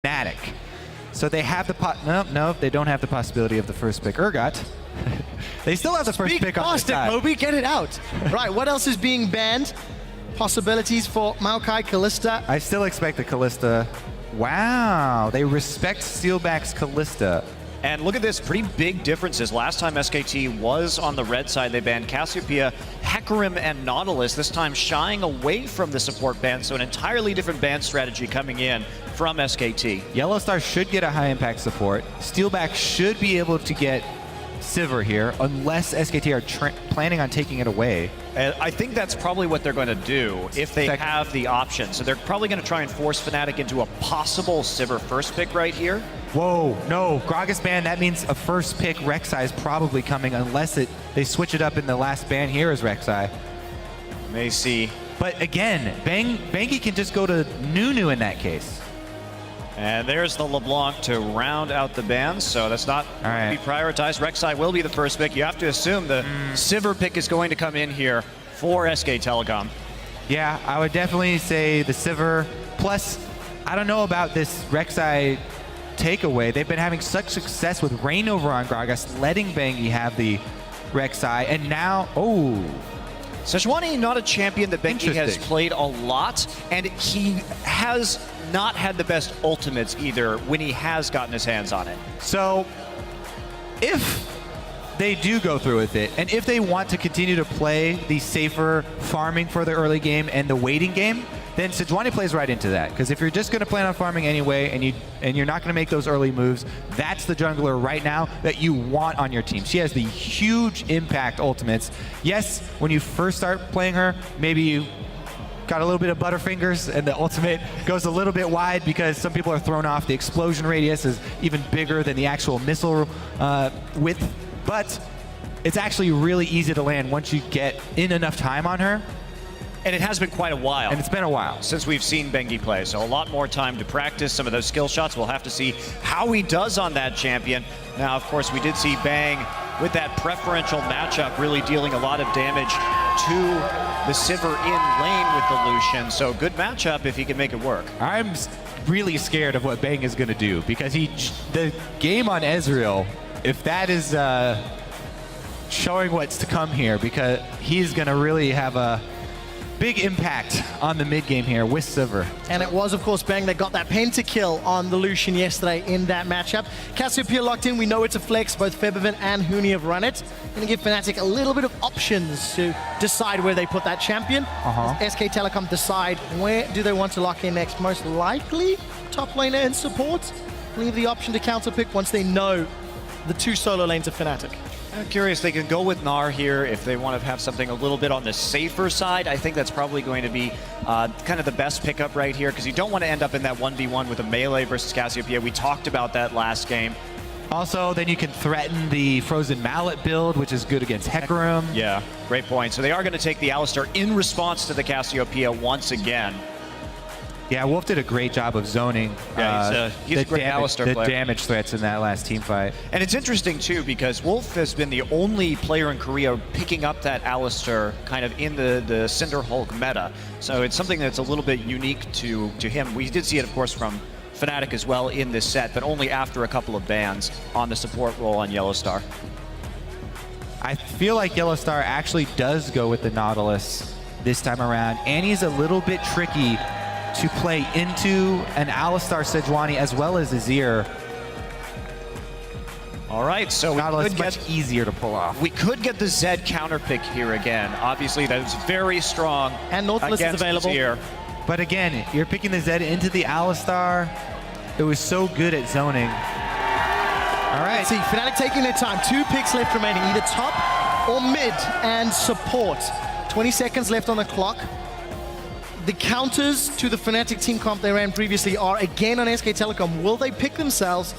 Fnatic. So they have the no, they don't have the possibility of the first pick. Urgot. They still have the first pick on their side. Moby, get it out. Right, what else is being banned? Possibilities for Maokai, Kalista. I still expect the Kalista. Wow, they respect Steelback's Kalista. And look at this, pretty big differences. Last time SKT was on the red side, they banned Cassiopeia, Hecarim, and Nautilus, this time shying away from the support ban, so an entirely different ban strategy coming in from SKT. Yellowstar should get a high impact support. Steelback should be able to get Sivir here, unless SKT are planning on taking it away. I think that's probably what they're going to do if they have the option. So they're probably going to try and force Fnatic into a possible Sivir first pick right here. Whoa, no, Gragas ban, that means a first pick Rek'Sai is probably coming unless they switch it up in the last ban here as Rek'Sai. May see. But again, Bangi can just go to Nunu in that case. And there's the LeBlanc to round out the bans, so that's not going to be prioritized. Rek'Sai will be the first pick. You have to assume the Sivir pick is going to come in here for SK Telecom. Yeah, I would definitely say the Sivir. Plus, I don't know about this Rek'Sai takeaway. They've been having such success with Reign over on Gragas, letting Bangi have the Rek'Sai, and now, Sejuani, not a champion that Bangi has played a lot, and he has not had the best ultimates either when he has gotten his hands on it. So, if they do go through with it, and if they want to continue to play the safer farming for the early game and the waiting game, then Sejuani plays right into that. Because if you're just going to plan on farming anyway, and you're not going to make those early moves, that's the jungler right now that you want on your team. She has the huge impact ultimates. Yes, when you first start playing her, maybe you got a little bit of butterfingers and the ultimate goes a little bit wide because some people are thrown off. The explosion radius is even bigger than the actual missile width, but it's actually really easy to land once you get in enough time on her. And it has been quite a while. And it's been a while. Since we've seen Bangi play, so a lot more time to practice some of those skill shots. We'll have to see how he does on that champion. Now, of course, we did see Bang with that preferential matchup really dealing a lot of damage to the Sivir in lane with the Lucian. So good matchup if he can make it work. I'm really scared of what Bang is going to do because the game on Ezreal, if that is showing what's to come here, because he's going to really have a big impact on the mid game here with Sivir. And it was, of course, Bang that got that pentakill on the Lucian yesterday in that matchup. Cassiopeia locked in. We know it's a flex. Both Febiven and Huni have run it. Going to give Fnatic a little bit of options to decide where they put that champion. SK Telecom decide where do they want to lock in next. Most likely top laner and support. Leave the option to counter pick once they know the two solo lanes of Fnatic. I'm curious, they can go with Gnar here if they want to have something a little bit on the safer side. I think that's probably going to be kind of the best pickup right here because you don't want to end up in that 1v1 with a melee versus Cassiopeia. We talked about that last game. Also, then you can threaten the Frozen Mallet build, which is good against Hecarim. Yeah, great point. So they are going to take the Alistar in response to the Cassiopeia once again. Yeah, Wolf did a great job of zoning he's a great Alistar player. The damage threats in that last team fight. And it's interesting, too, because Wolf has been the only player in Korea picking up that Alistar kind of in the Cinder Hulk meta. So it's something that's a little bit unique to him. We did see it, of course, from Fnatic as well in this set, but only after a couple of bans on the support role on Yellowstar. I feel like Yellowstar actually does go with the Nautilus this time around, and he's a little bit tricky to play into an Alistar Sejuani as well as Azir. All right, so Nautilus much easier to pull off. We could get the Zed counter pick here again. Obviously, that is very strong. And Nautilus is available. Azir. But again, you're picking the Zed into the Alistar. It was so good at zoning. All right. Let's see, Fnatic taking their time. 2 picks left remaining, either top or mid and support. 20 seconds left on the clock. The counters to the Fnatic team comp they ran previously are again on SK Telecom. Will they pick themselves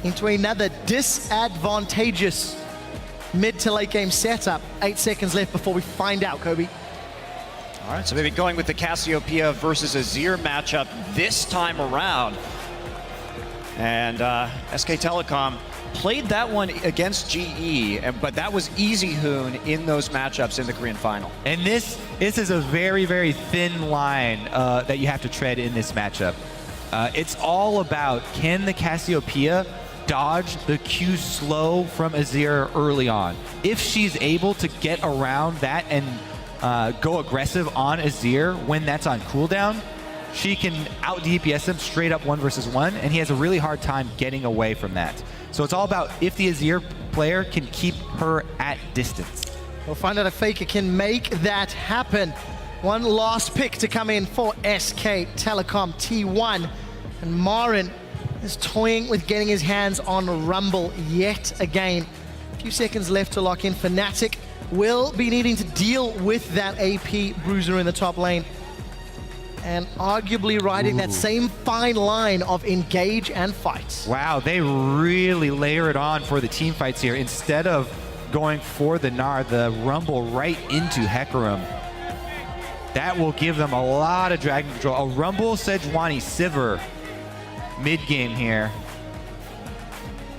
into another disadvantageous mid to late game setup? 8 seconds left before we find out, Kobe. All right, so maybe going with the Cassiopeia versus Azir matchup this time around. And SK Telecom played that one against GE, but that was easy Hoon in those matchups in the Korean final. And this is a very, very thin line that you have to tread in this matchup. It's all about, can the Cassiopeia dodge the Q slow from Azir early on? If she's able to get around that and go aggressive on Azir when that's on cooldown, she can out DPS him straight up 1 versus 1, and he has a really hard time getting away from that. So it's all about if the Azir player can keep her at distance. We'll find out if Faker can make that happen. One last pick to come in for SK Telecom T1. And Marin is toying with getting his hands on Rumble yet again. A few seconds left to lock in. Fnatic will be needing to deal with that AP bruiser in the top lane. And arguably riding that same fine line of engage and fight. Wow, they really layer it on for the team fights here. Instead of going for the Gnar, the Rumble right into Hecarim. That will give them a lot of dragon control. A Rumble Sejuani Sivir mid-game here.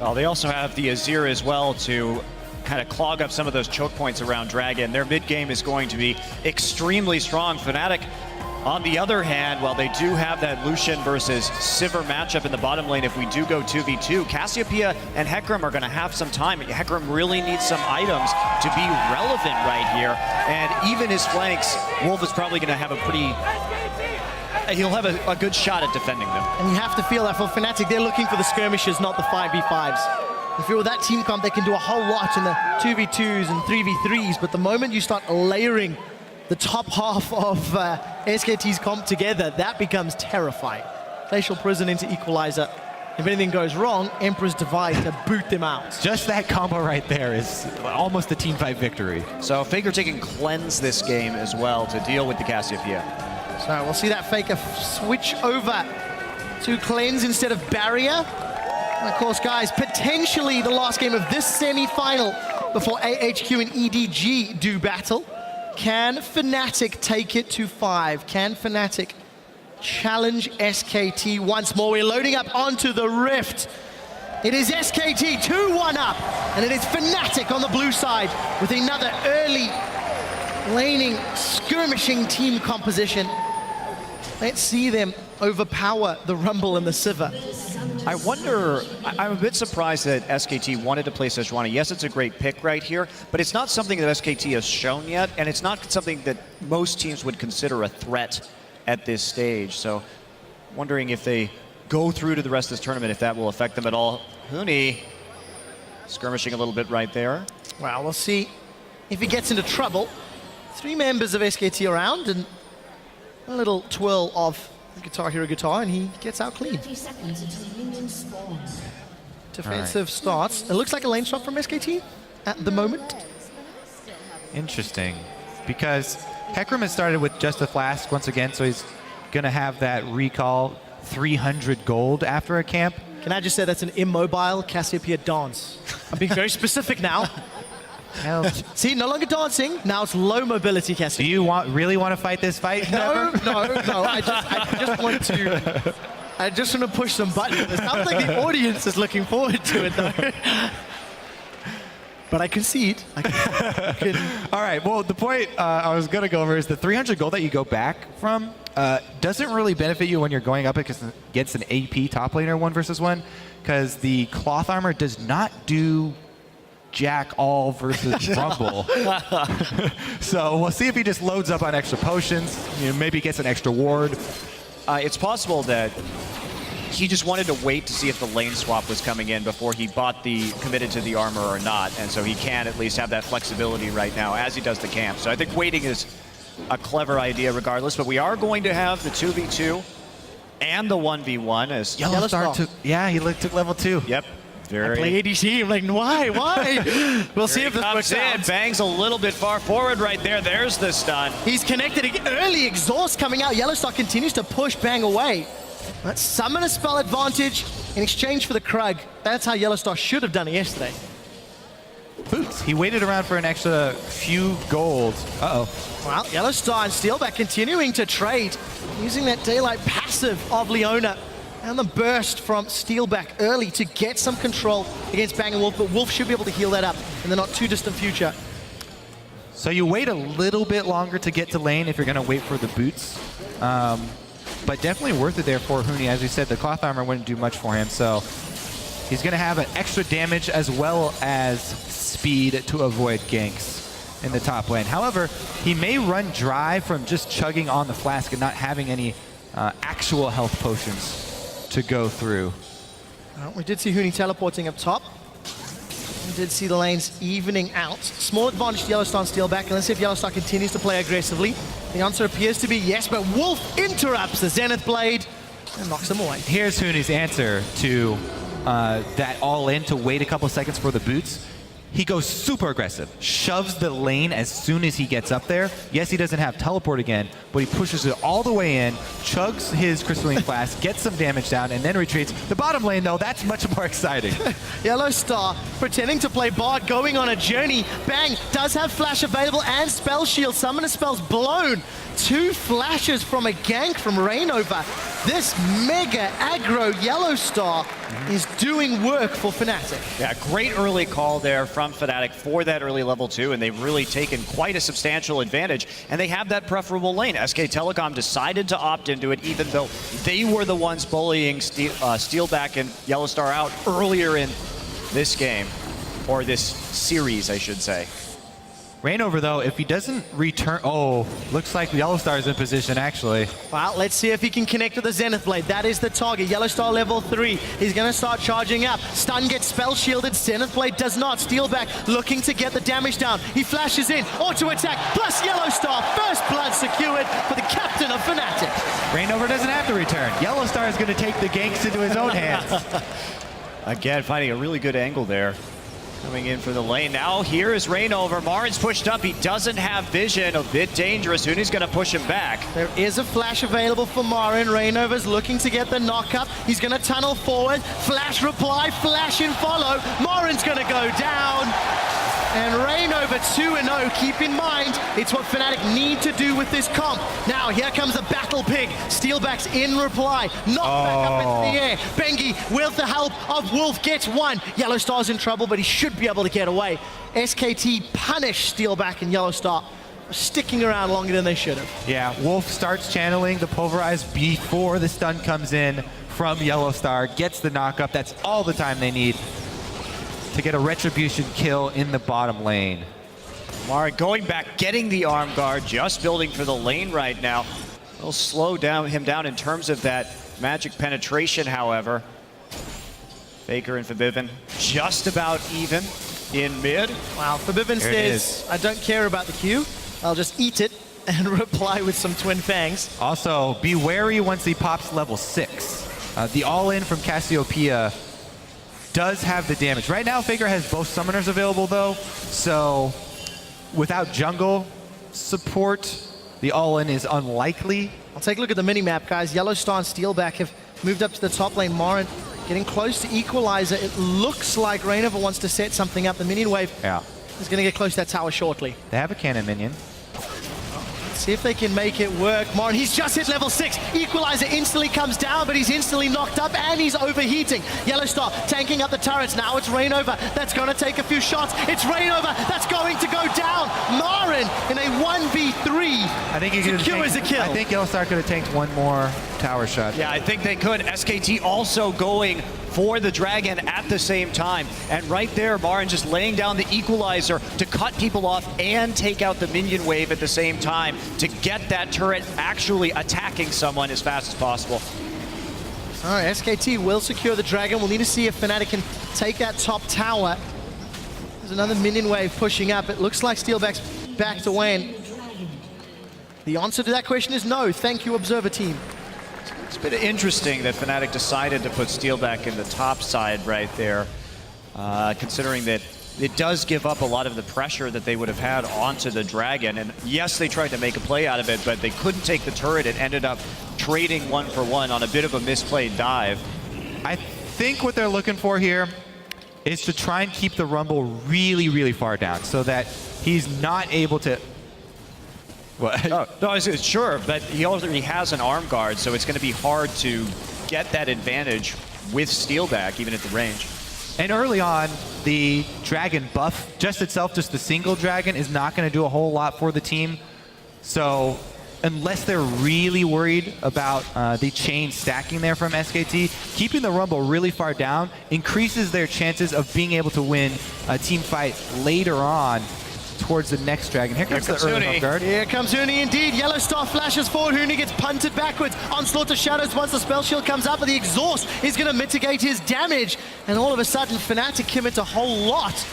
Well, they also have the Azir as well to kind of clog up some of those choke points around Dragon. Their mid-game is going to be extremely strong. Fnatic, on the other hand, while they do have that Lucian versus Sivir matchup in the bottom lane, if we do go 2v2, Cassiopeia and Hecarim are going to have some time. Hecarim really needs some items to be relevant right here. And even his flanks, Wolf is probably going to have a pretty... He'll have a good shot at defending them. And you have to feel that for Fnatic, they're looking for the skirmishes, not the 5v5s. If you're with that team comp, they can do a whole lot in the 2v2s and 3v3s, but the moment you start layering the top half of SKT's comp together, that becomes terrifying. Glacial Prison into Equalizer. If anything goes wrong, Emperor's Divide to boot them out. Just that combo right there is almost a team fight victory. So Faker taking Cleanse this game as well to deal with the Cassiopeia. So we'll see that Faker switch over to Cleanse instead of Barrier. And of course, guys, potentially the last game of this semi-final before AHQ and EDG do battle. Can Fnatic take it to 5? Can Fnatic challenge SKT once more? We're loading up onto the Rift. It is SKT 2-1 up, and it is Fnatic on the blue side with another early laning, skirmishing team composition. Let's see them overpower the Rumble and the Sivir. I wonder, I'm a bit surprised that SKT wanted to play Sejuani. Yes, it's a great pick right here, but it's not something that SKT has shown yet, and it's not something that most teams would consider a threat at this stage. So, wondering if they go through to the rest of this tournament, if that will affect them at all. Huni skirmishing a little bit right there. Well, we'll see if he gets into trouble. 3 members of SKT around, and a little twirl of Guitar Hero guitar, and he gets out clean. Defensive starts. It looks like a lane swap from SKT at the moment. Interesting, because Hecarim has started with just a flask once again, so he's going to have that recall 300 gold after a camp. Can I just say that's an immobile Cassiopeia dance? I'm being very specific now. See, no longer dancing. Now it's low mobility Cassiopeia. Do you really want to fight this fight? No. I just want to push some buttons. It sounds like the audience is looking forward to it, though. But I concede. All right, well, the point I was going to go over is the 300 gold that you go back from doesn't really benefit you when you're going up against an AP top laner 1 versus 1, because the cloth armor does not do Jack all versus Rumble. So we'll see if he just loads up on extra potions, maybe gets an extra ward. It's possible that he just wanted to wait to see if the lane swap was coming in before he committed to the armor or not, and so he can at least have that flexibility right now as he does the camp. So I think waiting is a clever idea regardless, but we are going to have the 2v2 and the 1v1 as Yellowstar took level 2. Yep. I play ADC. I'm like, why? We'll see if this works out. Bangs a little bit far forward right there. There's the stun. He's connected. Early exhaust coming out. Yellowstar continues to push Bang away. Let's summon a spell advantage in exchange for the Krug. That's how Yellowstar should have done it yesterday. Boots. He waited around for an extra few gold. Uh-oh. Well, Yellowstar and Steelback continuing to trade, using that Daylight passive of Leona. And the burst from Steelback early to get some control against Bang & Wolf, but Wolf should be able to heal that up in the not too distant future. So you wait a little bit longer to get to lane if you're going to wait for the boots. but definitely worth it there for Huni. As we said, the cloth armor wouldn't do much for him, so he's going to have an extra damage as well as speed to avoid ganks in the top lane. However, he may run dry from just chugging on the flask and not having any actual health potions to go through. We did see Huni teleporting up top. We did see the lanes evening out. Small advantage to Yellowstar and Steelback, and let's see if Yellowstar continues to play aggressively. The answer appears to be yes, but Wolf interrupts the Zenith Blade and knocks him away. Here's Huni's answer to that all-in to wait a couple seconds for the boots. He goes super aggressive, shoves the lane as soon as he gets up there. Yes, he doesn't have teleport again, but he pushes it all the way in, chugs his crystalline flask, gets some damage down, and then retreats. The bottom lane, though, that's much more exciting. Yellowstar pretending to play bard, going on a journey. Bang does have flash available and spell shield. Summoner spells blown. 2 flashes from a gank from Rainover. This mega aggro Yellowstar is doing work for Fnatic. Yeah, great early call there from Fnatic for that early level 2, and they've really taken quite a substantial advantage, and they have that preferable lane. SK Telecom decided to opt into it, even though they were the ones bullying Steelback and Yellowstar out earlier in this game, or this series, I should say. Rainover, though, if he doesn't return... Oh, looks like Yellowstar is in position, actually. Well, let's see if he can connect with the Zenith Blade. That is the target. Yellowstar level 3. He's going to start charging up. Stun gets spell shielded. Zenith Blade does not. Steelback looking to get the damage down. He flashes in. Auto attack plus Yellowstar. First blood secured for the captain of Fnatic. Rainover doesn't have to return. Yellowstar is going to take the ganks into his own hands. Again, finding a really good angle there. Coming in for the lane. Now here is Rainover. Marin's pushed up. He doesn't have vision. A bit dangerous. Huni's going to push him back. There is a flash available for Marin. Rainover's looking to get the knock up. He's going to tunnel forward. Flash reply. Flash in follow. Marin's going to go down. And Rainover 2-0. Keep in mind, it's what Fnatic need to do with this comp. Now, here comes the battle pig. Steelback's in reply. Knocked back up into the air. Bengi, with the help of Wolf, gets one. Yellowstar's in trouble, but he should be able to get away. SKT punish Steelback and Yellowstar, sticking around longer than they should have. Yeah, Wolf starts channeling the Pulverize before the stun comes in from Yellowstar, gets the knockup. That's all the time they need to get a retribution kill in the bottom lane. Marin going back, getting the arm guard, just building for the lane right now. It'll slow him down in terms of that magic penetration, however. Faker and Forbidden just about even in mid. Wow, Forbidden says, I don't care about the Q. I'll just eat it and reply with some Twin Fangs. Also, be wary once he pops level 6. The all-in from Cassiopeia does have the damage. Right now, Faker has both summoners available, though, so without jungle support, the all-in is unlikely. I'll take a look at the mini-map, guys. Yellowstar and Steelback have moved up to the top lane. Marin getting close to Equalizer. It looks like Rainover wants to set something up. The minion wave is going to get close to that tower shortly. They have a cannon minion. See if they can make it work. Marin, he's just hit level 6. Equalizer instantly comes down, but he's instantly knocked up and he's overheating. Yellowstar tanking up the turrets. Now it's Rainover that's going to take a few shots. It's Rainover that's going to go down. Marin in a 1v3 I think he secures a kill. I think Yellowstar could have tanked one more tower shot. Yeah, I think they could. SKT also going for the Dragon at the same time. And right there, Marin just laying down the Equalizer to cut people off and take out the minion wave at the same time to get that turret actually attacking someone as fast as possible. All right, SKT will secure the Dragon. We'll need to see if Fnatic can take that top tower. There's another minion wave pushing up. It looks like Steelback's backed away. And the answer to that question is no. Thank you, Observer Team. It's been interesting that Fnatic decided to put Steelback in the top side right there, considering that it does give up a lot of the pressure that they would have had onto the Dragon. And yes, they tried to make a play out of it, but they couldn't take the turret. It ended up trading 1-for-1 on a bit of a misplayed dive. I think what they're looking for here is to try and keep the Rumble really, really far down so that he's not able to... What? No, sure, but he already has an arm guard, so it's going to be hard to get that advantage with Steelback, even at the range. And early on, the Dragon buff, just itself, just the single Dragon, is not going to do a whole lot for the team. So unless they're really worried about the chain stacking there from SKT, keeping the Rumble really far down increases their chances of being able to win a team fight later on towards the next dragon. Here comes the early off guard. Here comes Huni indeed. Yellow Star flashes forward. Huni gets punted backwards. Onslaught of Shadows once the spell shield comes up, but the exhaust is going to mitigate his damage. And all of a sudden, Fnatic commit a whole lot.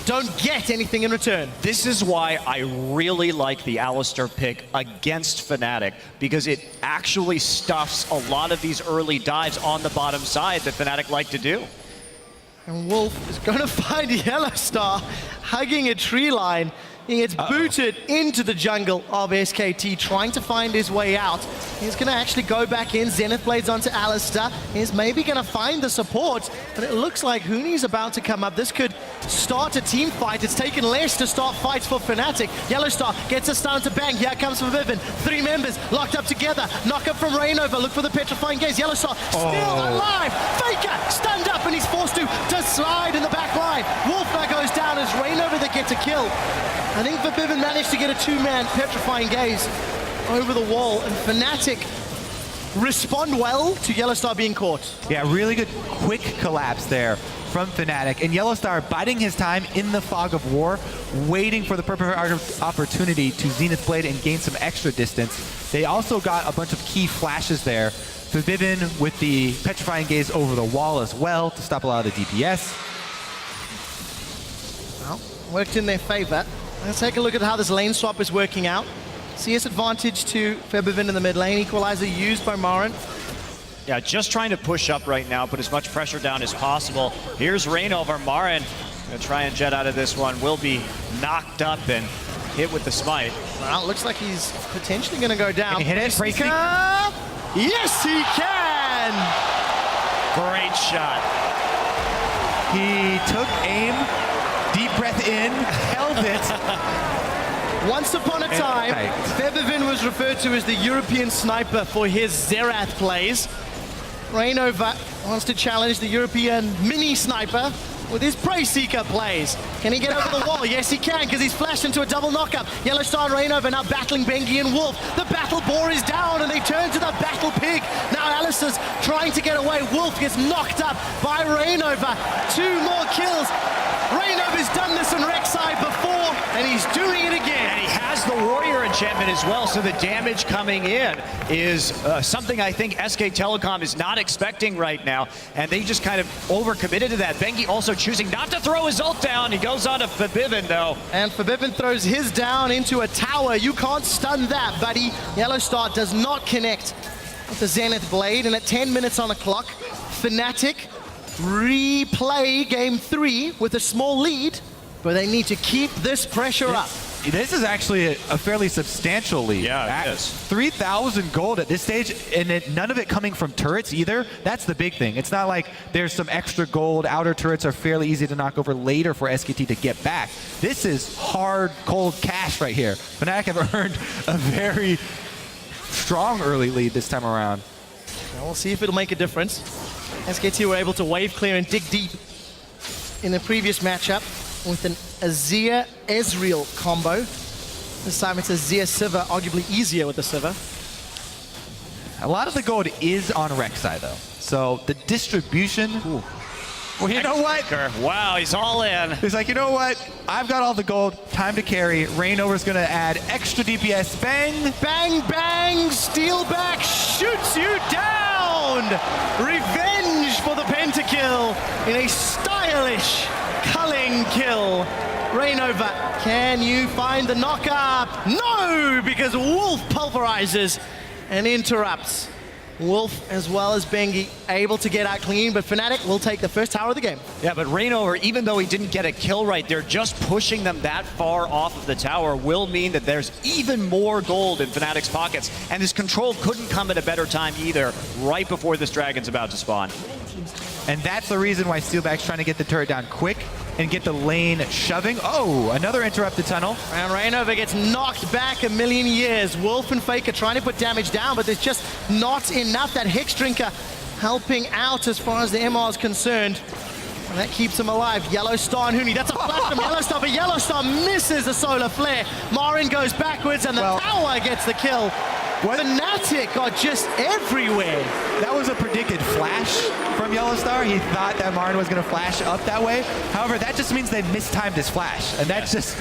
Don't get anything in return. This is why I really like the Alistar pick against Fnatic, because it actually stuffs a lot of these early dives on the bottom side that Fnatic like to do. And Wolf is going to find Yellow Star hugging a tree line. He gets booted into the jungle of SKT, trying to find his way out. He's going to actually go back in. Zenith Blades onto Alistar. He's maybe going to find the support, but it looks like Huni's about to come up. This could start a team fight. It's taken less to start fights for Fnatic. Yellow Star gets a stun to bang. Here comes Vivin. 3 members locked up together. Knock up from Rainover. Look for the petrifying gaze. Yellow Star still alive. Faker stunned up, and he's forced to slide in the back line. Wolf now goes down as Rainover that gets a kill. I think Vivin managed to get a 2-man petrifying gaze over the wall, and Fnatic respond well to Yellow Star being caught. Yeah, really good quick collapse there from Fnatic, and Yellow Star biding his time in the fog of war, waiting for the perfect opportunity to Zenith Blade and gain some extra distance. They also got a bunch of key flashes there. Vivin with the petrifying gaze over the wall as well to stop a lot of the DPS. Well, worked in their favor. Let's take a look at how this lane swap is working out. CS advantage to Febivin in the mid lane. Equalizer used by Marin. Yeah, just trying to push up right now, put as much pressure down as possible. Here's Rainover. Marin gonna try and jet out of this one. Will be knocked up and hit with the smite. Well, it looks like he's potentially going to go down. Can he hit it? Breaker. Yes, he can! Great shot. He took aim, deep breath in, held it. Once upon a time, Febivin was referred to as the European sniper for his Xerath plays. Rainover wants to challenge the European mini sniper with his Prey Seeker plays. Can he get over the wall? Yes, he can, because he's flashed into a double knockup. Yellow Star and Rainover now battling Bengi and Wolf. The battle boar is down, and they turn to the battle pig. Now Alistair's trying to get away. Wolf gets knocked up by Rainover. 2 more kills. Rainover's done this on Rek'Sai before, and he's doing it again. And he has the Warrior enchantment as well, so the damage coming in is something I think SK Telecom is not expecting right now, and they just kind of overcommitted to that. Bengi also choosing not to throw his ult down. He goes on to Febivin, though. And Febivin throws his down into a tower. You can't stun that, buddy. Yellow Star does not connect with the Zenith Blade, and at 10 minutes on the clock, Fnatic replay game 3 with a small lead, but they need to keep this pressure up. This is actually a fairly substantial lead. Yeah, it is. 3,000 gold at this stage, and none of it coming from turrets either. That's the big thing. It's not like there's some extra gold. Outer turrets are fairly easy to knock over later for SKT to get back. This is hard, cold cash right here. Fnatic have earned a very strong early lead this time around. Now we'll see if it'll make a difference. SKT were able to wave clear and dig deep in the previous matchup with an Azir Ezreal combo. This time it's Azir Sivir, arguably easier with the Sivir. A lot of the gold is on Rek'Sai though, so the distribution. Ooh. Well, you know what? Wow, he's all in. He's like, you know what? I've got all the gold. Time to carry. Rainover's going to add extra DPS. Bang! Bang, bang! Steel back shoots you down! Revenge for the pentakill in a stylish culling kill. Rainover, can you find the knockup? No, because Wolf pulverizes and interrupts. Wolf, as well as Bengi, able to get out clean, but Fnatic will take the first tower of the game. Yeah, but Rainover, even though he didn't get a kill right there, just pushing them that far off of the tower will mean that there's even more gold in Fnatic's pockets. And this control couldn't come at a better time either, right before this dragon's about to spawn. And that's the reason why Steelback's trying to get the turret down quick and get the lane shoving. Oh, another interrupted tunnel. And Rainover gets knocked back a million years. Wolf and Faker trying to put damage down, but there's just not enough. That Hex Drinker helping out as far as the MR is concerned. And that keeps him alive. Yellow Star and Huni. That's a flash from Yellow Star, but Yellow Star misses the solar flare. Marin goes backwards, and the tower gets the kill. Fnatic are just everywhere. That was a predicted flash from Yellow Star. He thought that Marin was going to flash up that way. However, that just means they mistimed his flash, and that just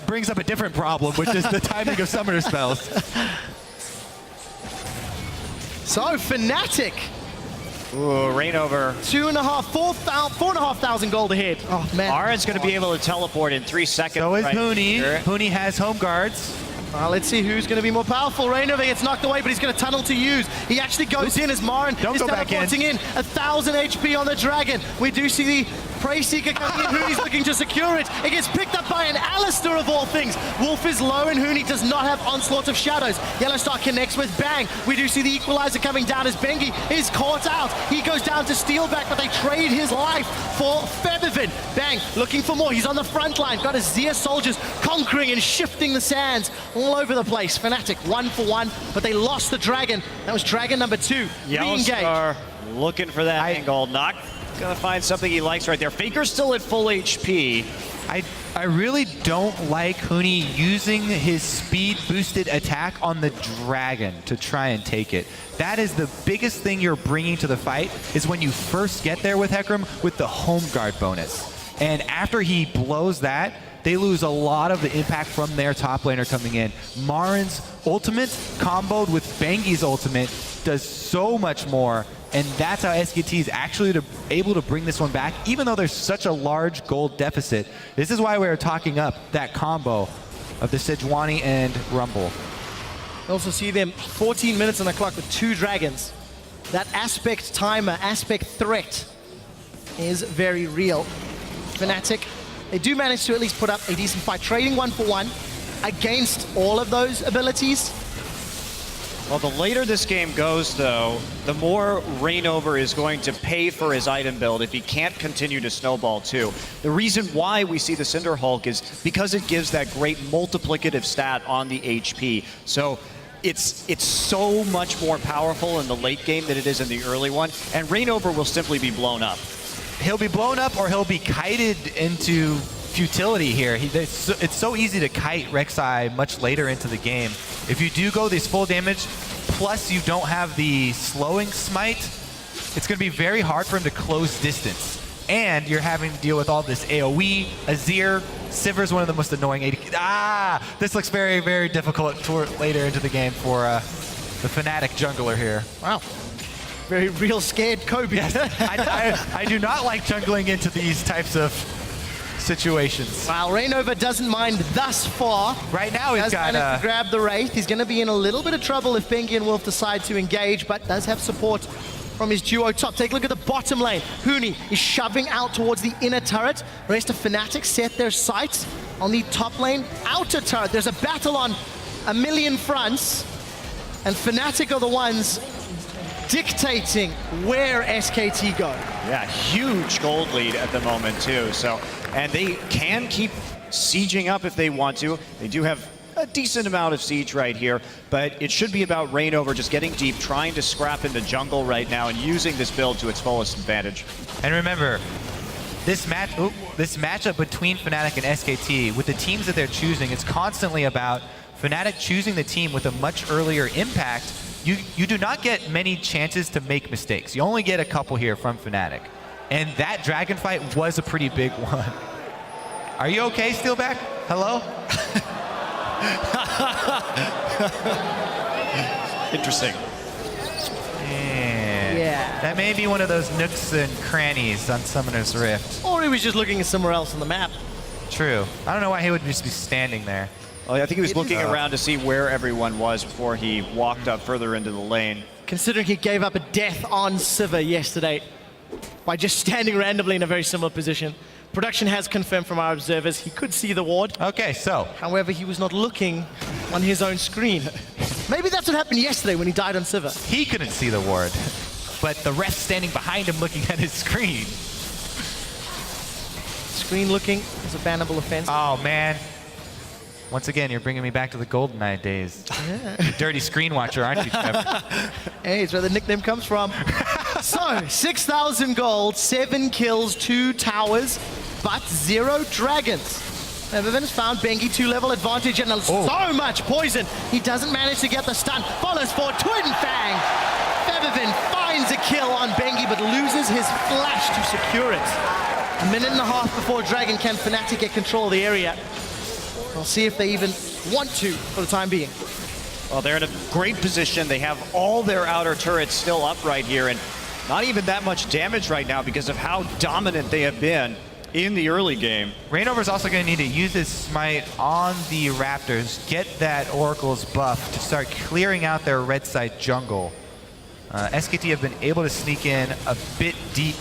brings up a different problem, which is the timing of summoner spells. So Fnatic. Ooh, Rainover. 4,500 gold ahead. Oh man. Marin's going to be able to teleport in 3 seconds. So is right Huni. here. Huni has home guards. Let's see who's going to be more powerful. Rainover gets knocked away, but he's going to tunnel to use. He actually goes in as Marin is teleporting in. 1,000 HP on the Dragon. We do see the Prey Seeker coming in. Huni's looking to secure it. It gets picked up by an Alistair of all things. Wolf is low and Huni does not have Onslaught of Shadows. Yellow Star connects with Bang. We do see the Equalizer coming down as Bengi is caught out. He goes down to steal back, but they trade his life for Feathervin. Bang looking for more. He's on the front line. Got his Zia soldiers conquering and shifting the sands all over the place. Fnatic 1 for 1, but they lost the Dragon. That was Dragon number 2. Yellow Star looking for that angle. Not gonna find something he likes right there. Faker's still at full HP. I really don't like Huni using his speed boosted attack on the Dragon to try and take it. That is the biggest thing you're bringing to the fight, is when you first get there with Hecarim with the home guard bonus. And after he blows that, they lose a lot of the impact from their top laner coming in. Marin's ultimate comboed with Bengi's ultimate does so much more, and that's how SKT is actually able to bring this one back, even though there's such a large gold deficit. This is why we were talking up that combo of the Sejuani and Rumble. You also see them 14 minutes on the clock with 2 Dragons. That aspect timer, aspect threat is very real. Fnatic, they do manage to at least put up a decent fight, trading 1 for 1 against all of those abilities. Well, the later this game goes, though, the more Rainover is going to pay for his item build if he can't continue to snowball, too. The reason why we see the Cinder Hulk is because it gives that great multiplicative stat on the HP. So it's so much more powerful in the late game than it is in the early one, and Rainover will simply be blown up. He'll be blown up, or he'll be kited into futility here. It's so easy to kite Rek'Sai much later into the game. If you do go this full damage, plus you don't have the slowing smite, it's going to be very hard for him to close distance. And you're having to deal with all this AoE, Azir, Sivir's one of the most annoying AD. This looks very, very difficult later into the game for the Fnatic jungler here. Wow. Very real scared Kobe. Yes, I do not like jungling into these types of situations. Wow, Rainover doesn't mind thus far. Right now he's got to grab the Wraith. He's going to be in a little bit of trouble if Bengi and Wolf decide to engage, but does have support from his duo top. Take a look at the bottom lane. Huni is shoving out towards the inner turret. The rest of Fnatic set their sights on the top lane outer turret. There's a battle on a million fronts, and Fnatic are the ones dictating where SKT go. Yeah, huge gold lead at the moment too. So, and they can keep sieging up if they want to. They do have a decent amount of siege right here, but it should be about Rainover just getting deep, trying to scrap in the jungle right now and using this build to its fullest advantage. And remember, this matchup between Fnatic and SKT, with the teams that they're choosing, it's constantly about Fnatic choosing the team with a much earlier impact. You do not get many chances to make mistakes. You only get a couple here from Fnatic. And that dragon fight was a pretty big one. Are you okay, Steelback? Hello? Interesting. Yeah. That may be one of those nooks and crannies on Summoner's Rift. Or he was just looking at somewhere else on the map. True. I don't know why he would just be standing there. Oh, I think he was looking around to see where everyone was before he walked up further into the lane. Considering he gave up a death on Sivir yesterday by just standing randomly in a very similar position. Production has confirmed from our observers he could see the ward. Okay, so. However, he was not looking on his own screen. Maybe that's what happened yesterday when he died on Sivir. He couldn't see the ward, but the ref standing behind him looking at his screen. Screen looking is a bannable offense. Oh, man. Once again, you're bringing me back to the GoldenEye days. Yeah. Dirty screen watcher, aren't you, Trevor? Hey, it's where the nickname comes from. So, 6,000 gold, 7 kills, 2 towers, but 0 dragons. Febiven has found Bengi 2-level advantage and so much poison. He doesn't manage to get the stun. Follows for Twin Fang. Febiven finds a kill on Bengi, but loses his flash to secure it. A minute and a half before Dragon can Fnatic get control of the area. We'll see if they even want to for the time being. Well, they're in a great position. They have all their outer turrets still up right here, and not even that much damage right now because of how dominant they have been in the early game. Reignover's also going to need to use his smite on the Raptors, get that Oracle's buff to start clearing out their red side jungle. SKT have been able to sneak in a bit deep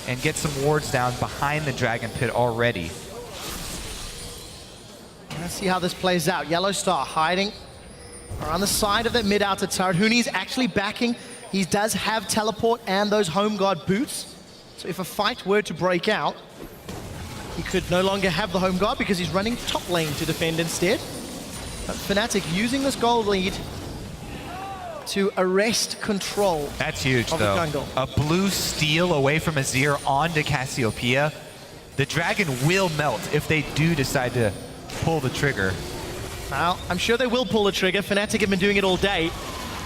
and get some wards down behind the Dragon Pit already. Let's see how this plays out. Yellow Star hiding around the side of that mid-outer turret. Huni's actually backing. He does have teleport and those home guard boots. So if a fight were to break out, he could no longer have the home guard because he's running top lane to defend instead. But Fnatic using this gold lead to arrest control. That's huge, of the though. jungle. A blue steal away from Azir onto Cassiopeia. The Dragon will melt if they do decide to pull the trigger. Well, I'm sure they will pull the trigger. Fnatic have been doing it all day.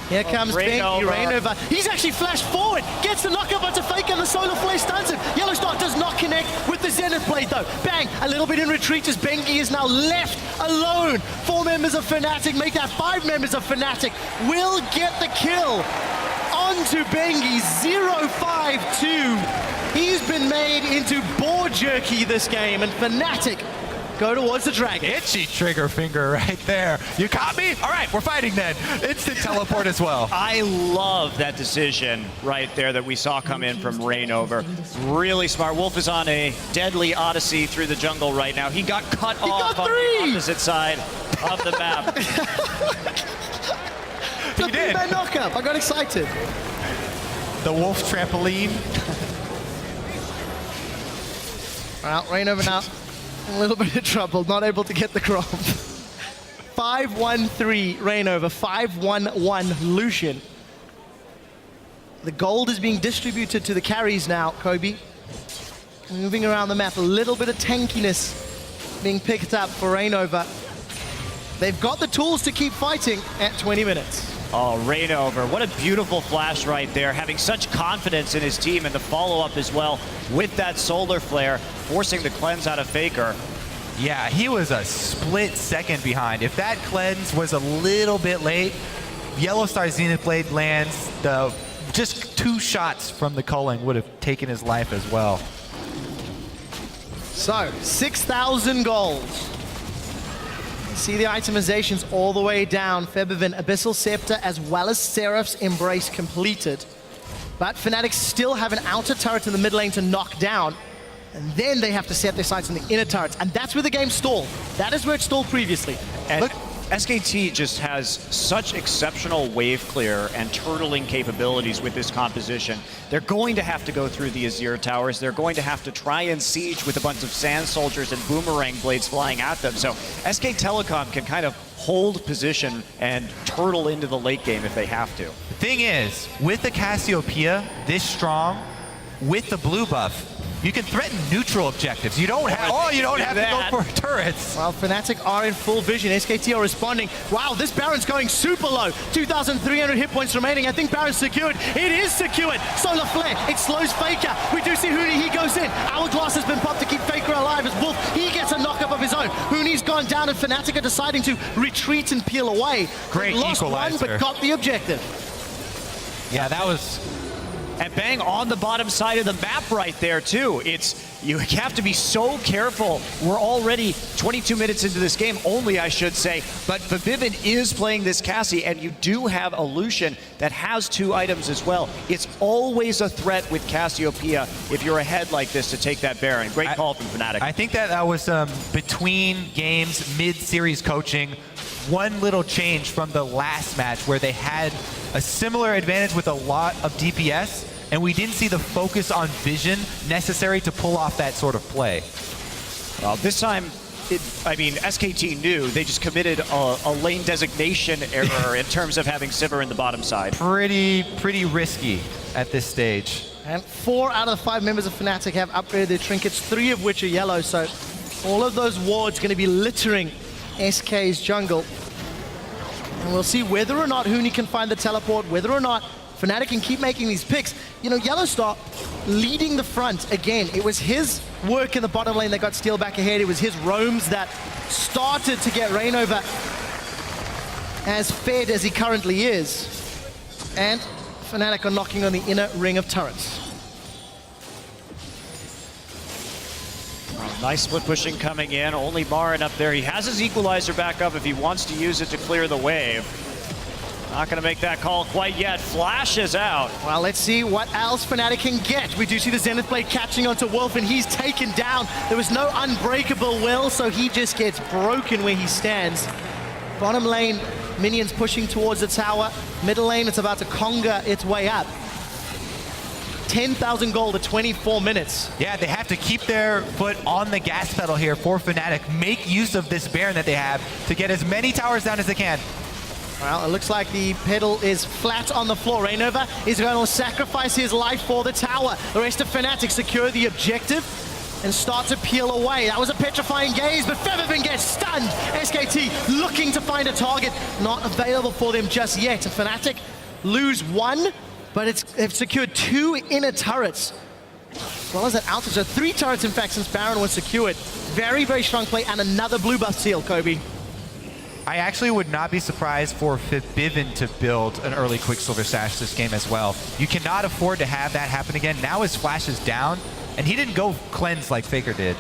Here comes Bengi, Reignover. He's actually flashed forward, gets the knockup onto Fake, and the Solar Flare stuns him. Yellow Star does not connect with the Zenith Blade, though. Bang, a little bit in retreat as Bengi is now left alone. 4 members of Fnatic make that 5 members of Fnatic will get the kill onto Bengi, 0-5-2. He's been made into boar jerky this game, and Fnatic go towards the Dragon. Itchy trigger finger right there. You caught me? All right, we're fighting then. Instant teleport as well. I love that decision right there that we saw come in from Reignover. Really smart. Wolf is on a deadly odyssey through the jungle right now. He got cut off on the opposite side of the map. He did. That knockup. I got excited. The Wolf trampoline. Well, Reignover now in a little bit of trouble, not able to get the crop. 5-1-3 Reignover, 5-1-1 Lucian. The gold is being distributed to the carries now, Kobe. Moving around the map, a little bit of tankiness being picked up for Reignover. They've got the tools to keep fighting at 20 minutes. Oh, Reignover, what a beautiful flash right there, having such confidence in his team and the follow-up as well with that Solar Flare, forcing the cleanse out of Faker. Yeah, he was a split second behind. If that cleanse was a little bit late, Yellow Star Zenith Blade lands, just 2 shots from the culling would have taken his life as well. So, 6,000 gold. See the itemizations all the way down. Febiven, Abyssal Scepter, as well as Seraph's Embrace completed. But Fnatic still have an outer turret in the mid lane to knock down. And then they have to set their sights on the inner turrets. And that's where the game stalled. That is where it stalled previously. And look, SKT just has such exceptional wave clear and turtling capabilities with this composition. They're going to have to go through the Azir towers. They're going to have to try and siege with a bunch of sand soldiers and boomerang blades flying at them. So SK Telecom can kind of hold position and turtle into the late game if they have to. The thing is, with the Cassiopeia this strong, with the blue buff, you can threaten neutral objectives. You don't have, to go for turrets. Well, Fnatic are in full vision. SKT are responding. Wow, this Baron's going super low. 2,300 hit points remaining. I think Baron's secured. It is secured. Solar Flare. It slows Faker. We do see Huni. He goes in. Hourglass has been popped to keep Faker alive as Wolf. He gets a knockup of his own. Huni's gone down and Fnatic are deciding to retreat and peel away. Great lost equalizer. one, but got the objective. Yeah, that was... And Bang on the bottom side of the map right there, too. You have to be so careful. We're already 22 minutes into this game, only, I should say. But Febiven is playing this Cassie, and you do have a Lucian that has 2 items as well. It's always a threat with Cassiopeia if you're ahead like this to take that Baron. Great call from Fnatic. I think that was between games, mid-series coaching. One little change from the last match where they had a similar advantage with a lot of DPS, and we didn't see the focus on vision necessary to pull off that sort of play. Well, this time I mean, SKT knew. They just committed a lane designation error in terms of having Sivir in the bottom side. Pretty risky at this stage. And 4 out of the 5 members of Fnatic have upgraded their trinkets, 3 of which are yellow, so all of those wards going to be littering SK's jungle. And we'll see whether or not Huni can find the teleport, whether or not Fnatic can keep making these picks. You know, Yellowstar leading the front again. It was his work in the bottom lane that got Steel back ahead. It was his roams that started to get Reignover as fed as he currently is. And Fnatic are knocking on the inner ring of turrets. Nice split pushing coming in. Only Marin up there. He has his equalizer back up if he wants to use it to clear the wave. Not going to make that call quite yet. Flash is out. Well, let's see what else Fnatic can get. We do see the Zenith Blade catching onto Wolf, and he's taken down. There was no unbreakable will, so he just gets broken where he stands. Bottom lane, minions pushing towards the tower. Middle lane, it's about to conga its way up. 10,000 gold at 24 minutes. Yeah, they have to keep their foot on the gas pedal here for Fnatic. Make use of this Baron that they have to get as many towers down as they can. Well, it looks like the pedal is flat on the floor. Reignover is going to sacrifice his life for the tower. The rest of Fnatic secure the objective and start to peel away. That was a petrifying gaze, but Featherfin gets stunned. SKT looking to find a target, not available for them just yet. Fnatic lose 1, but they've secured 2 inner turrets, as well as that outer. So 3 turrets, in fact, since Baron was secured. Very, very strong play, and another blue buff seal, Kobe. I actually would not be surprised for Bivin to build an early Quicksilver Sash this game as well. You cannot afford to have that happen again. Now his flash is down, and he didn't go cleanse like Faker did.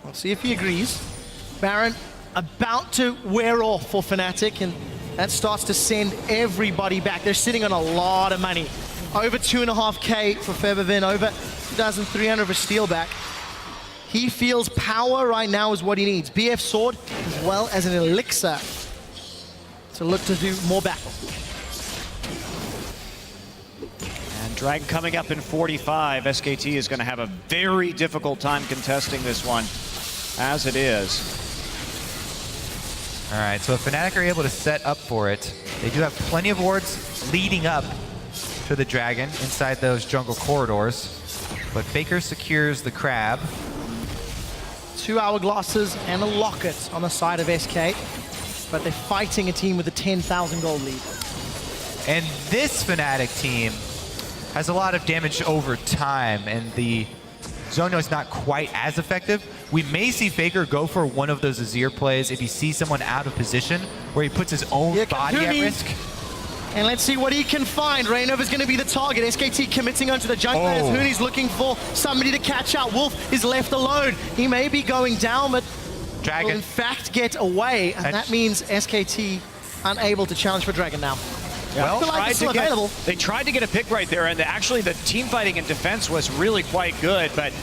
We'll see if he agrees. Baron about to wear off for Fnatic, and that starts to send everybody back. They're sitting on a lot of money. Over 2.5K for Featherfin, over 2,300 for Steelback. He feels power right now is what he needs. BF Sword, as well as an elixir to look to do more battle. And Dragon coming up in 45. SKT is going to have a very difficult time contesting this one, as it is. All right, so if Fnatic are able to set up for it, they do have plenty of wards leading up to the Dragon inside those jungle corridors. But Faker secures the crab. 2 hourglasses and a locket on the side of SK, but they're fighting a team with a 10,000 gold lead. And this Fnatic team has a lot of damage over time, and the Zonyo is not quite as effective. We may see Faker go for one of those Azir plays if he sees someone out of position, where he puts his own body at risk. And let's see what he can find. Reignover's going to be the target. SKT committing onto the jungle as Huni's looking for somebody to catch out. Wolf is left alone. He may be going down, but Dragon will in fact get away. And that means SKT unable to challenge for Dragon now. Well, they tried to get a pick right there, and actually the team fighting in defense was really quite good, but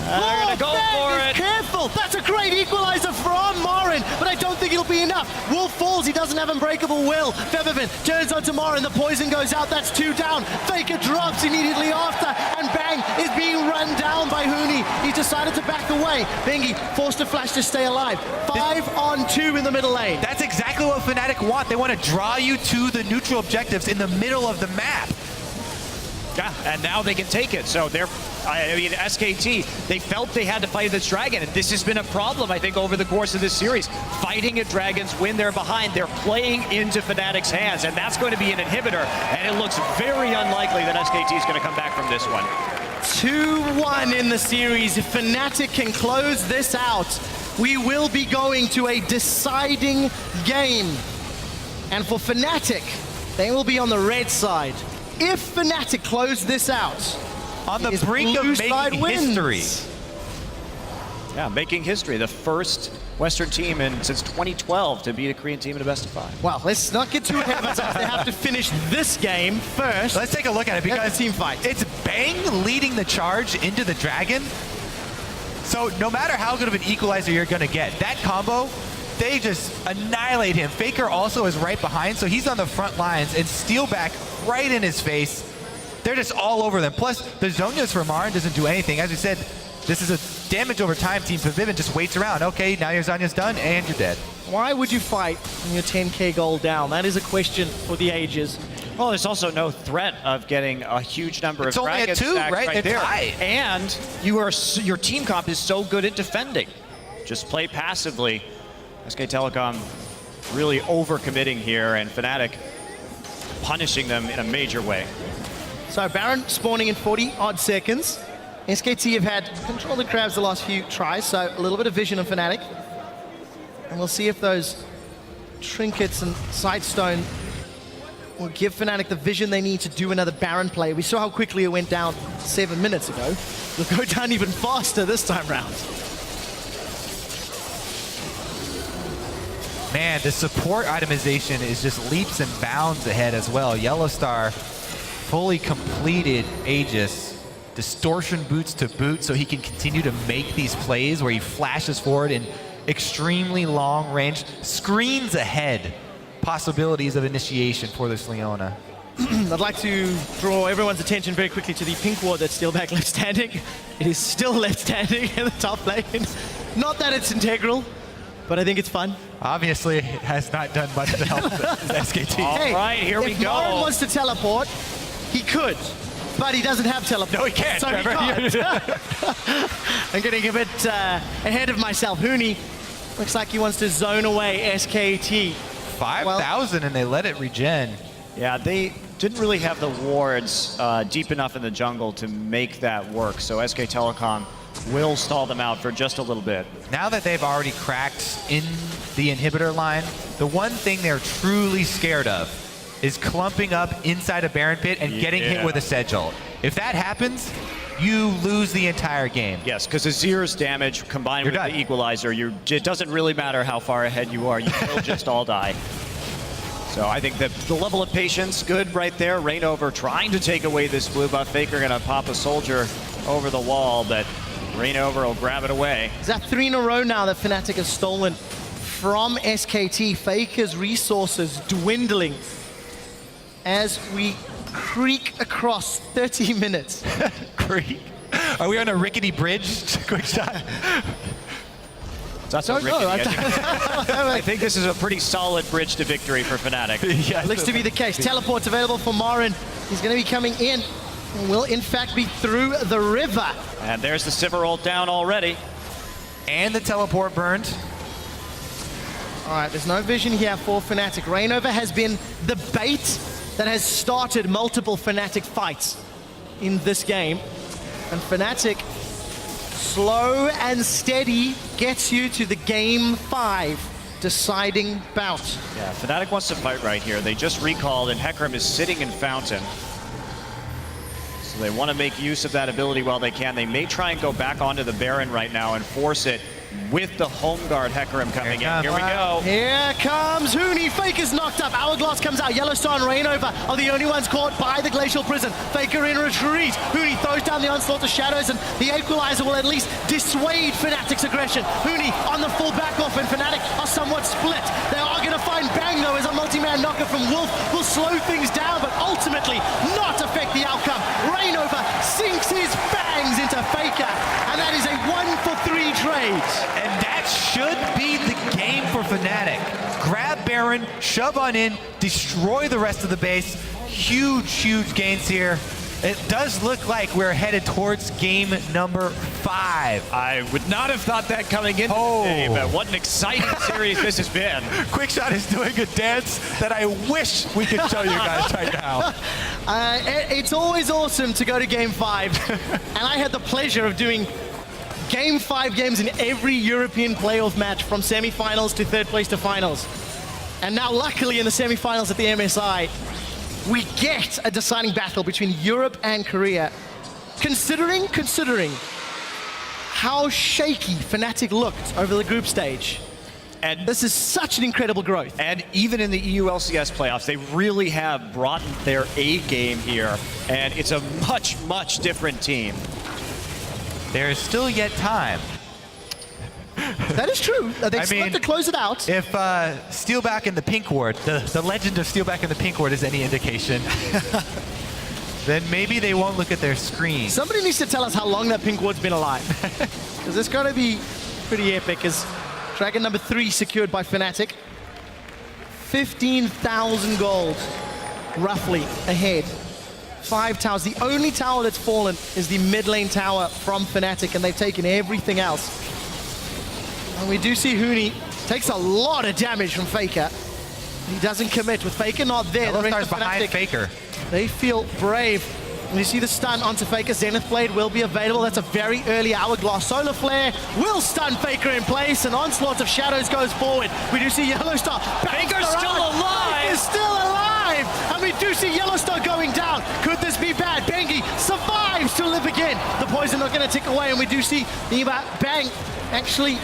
they're going to go for it. Careful! That's a great equalizer from Marin, but I don't think it'll be enough. Wolf falls, he doesn't have unbreakable will. Featherfin turns onto Marin, the poison goes out, that's 2 down. Faker drops immediately after, and Bang is being run down by Huni. He's decided to back away. Bengi forced to flash to stay alive. 5 on 2 in the middle lane. That's exactly what Fnatic want. They want to draw you to the neutral objectives in the middle of the map. Yeah, and now they can take it. So they're, I mean, SKT, they felt they had to fight this Dragon, and this has been a problem, I think, over the course of this series. Fighting at Dragons when they're behind, they're playing into Fnatic's hands, and that's going to be an inhibitor, and it looks very unlikely that SKT is going to come back from this one. 2-1 in the series. If Fnatic can close this out, we will be going to a deciding game. And for Fnatic, they will be on the red side. If Fnatic close this out, on the brink of making history. Yeah, making history. The first Western team since 2012 to beat a Korean team in a best-of-5. Well, let's not get too ahead of ourselves. They have to finish this game first. Let's take a look at it, because team fight. It's Bang leading the charge into the Dragon. So no matter how good of an equalizer you're going to get, that combo, they just annihilate him. Faker also is right behind, so he's on the front lines, and Steelback right in his face. they're just all over them. Plus, the Zhonya's for Marin doesn't do anything. As we said, this is a damage over time team for Vivian, just waits around. Okay, now your Zhonya's done, and you're dead. Why would you fight when you're 10k gold down? That is a question for the ages. Well, there's also no threat of getting a huge number of dragon It's only a 2, stacks right? They're there. tied. And your team comp is so good at defending. Just play passively. SK Telecom really overcommitting here, and Fnatic punishing them in a major way. So Baron spawning in 40 odd seconds. SKT have had control of the crabs the last few tries, so a little bit of vision on Fnatic. And we'll see if those trinkets and Sightstone will give Fnatic the vision they need to do another Baron play. We saw how quickly it went down 7 minutes ago. It'll go down even faster this time round. Man, the support itemization is just leaps and bounds ahead as well. Yellowstar fully completed Aegis. Distortion boots to boot so he can continue to make these plays where he flashes forward in extremely long range, screens ahead possibilities of initiation for this Leona. I'd like to draw everyone's attention very quickly to the pink ward that's Steelback left standing. It is still left standing in the top lane. Not that it's integral, but I think it's fun. Obviously, it has not done much to help the SKT. All right, here we if go. Marin wants to teleport, he could, but he doesn't have teleport. No, he can't. So he can't. I'm getting a bit ahead of myself. Huni looks like he wants to zone away SKT. 5,000 and they let it regen. Yeah, they didn't really have the wards deep enough in the jungle to make that work, so SK Telecom will stall them out for just a little bit. Now that they've already cracked in the inhibitor line, the one thing they're truly scared of is clumping up inside a Baron pit and getting hit with a Sedge ult. If that happens, you lose the entire game. Yes, because Azir's damage combined with done. the equalizer, it doesn't really matter how far ahead you are, you will just all die. So I think that the level of patience, good right there. Reignover trying to take away this blue buff. Faker gonna pop a soldier over the wall, but Reignover will grab it away. Is that 3 in a row now that Fnatic has stolen from SKT? Faker's resources dwindling as we creak across 30 minutes. Creek. Are we on a rickety bridge? Quick shot. That's Don't know. I think this is a pretty solid bridge to victory for Fnatic. Yes. Looks to be the case. Teleport's available for Marin. He's going to be coming in. Will in fact be through the river. And there's the Sivir ult down already. And the teleport burned. All right, there's no vision here for Fnatic. Reignover has been the bait that has started multiple Fnatic fights in this game. And Fnatic, slow and steady, gets you to the game 5 deciding bout. Yeah, Fnatic wants to fight right here. They just recalled, and Hecarim is sitting in Fountain. So they want to make use of that ability while they can. They may try and go back onto the Baron right now and force it with the home guard Hecarim coming in. Here we go. Here comes Huni. Faker's knocked up. Hourglass comes out. Yellowstar and Reignover are the only ones caught by the Glacial Prison. Faker in retreat. Huni throws down the Onslaught of Shadows, and the Equalizer will at least dissuade Fnatic's aggression. Huni on the full back off, and Fnatic are somewhat split. They are going to find Bang, though, as a multi-man knocker from Wolf will slow things down, but ultimately not affect the outcome. Reignover sinks his bangs into Faker, and that is a 1-for-3 trade. And that should be the game for Fnatic. Grab Baron, shove on in, destroy the rest of the base. Huge, huge gains here. It does look like we're headed towards game number 5. I would not have thought that coming in today, but what an exciting series this has been. Quickshot is doing a dance that I wish we could show you guys right now. It's always awesome to go to game 5, and I had the pleasure of doing game 5 games in every European playoff match, from semifinals to third place to finals. And now luckily in the semifinals at the MSI, we get a deciding battle between Europe and Korea. Considering how shaky Fnatic looked over the group stage. And This is such an incredible growth. And even in the EU LCS playoffs, they really have brought their A game here, and it's a much, much different team. There is still yet time. That is true. They still have to close it out. If Steelback in the pink ward, the legend of Steelback in the pink ward is any indication, then maybe they won't look at their screen. Somebody needs to tell us how long that pink ward's been alive. Because it's got to be pretty epic as Dragon number 3 secured by Fnatic. 15,000 gold, roughly, ahead. 5 towers. The only tower that's fallen is the mid lane tower from Fnatic, and they've taken everything else. And we do see Huni takes a lot of damage from Faker. He doesn't commit. With Faker not there, the rest of behind Fnatic, Faker. they feel brave. And you see the stun onto Faker. Zenith Blade will be available. That's a very early Hourglass. Solar Flare will stun Faker in place, and Onslaught of Shadows goes forward. We do see Yellowstar. Faker's still alive! Faker's still alive! And we do see Yellowstar going down. Could this be bad? Bengi survives to live again. The poison not going to tick away, and we do see Bang actually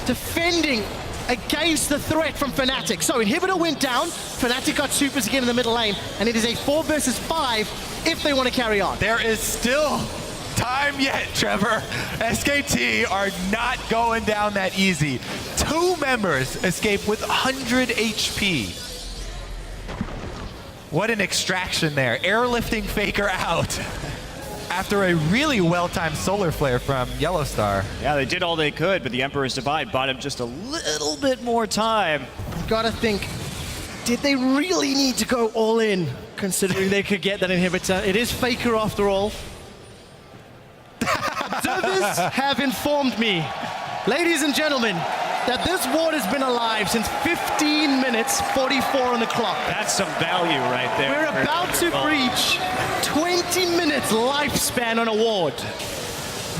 defending against the threat from Fnatic. So Inhibitor went down, Fnatic got supers again in the middle lane, and it is a 4 versus 5 if they want to carry on. There is still time yet, Trevor. SKT are not going down that easy. 2 members escape with 100 HP. What an extraction there. Airlifting Faker out after a really well-timed Solar Flare from Yellowstar. Yeah, they did all they could, but the Emperor's Divide bought him just a little bit more time. Gotta think, did they really need to go all in, considering they could get that inhibitor? It is Faker after all. Observers have informed me, ladies and gentlemen, that this ward has been alive since 15 minutes 44 on the clock. That's some value right there. We're about to reach 20 minutes lifespan on a ward.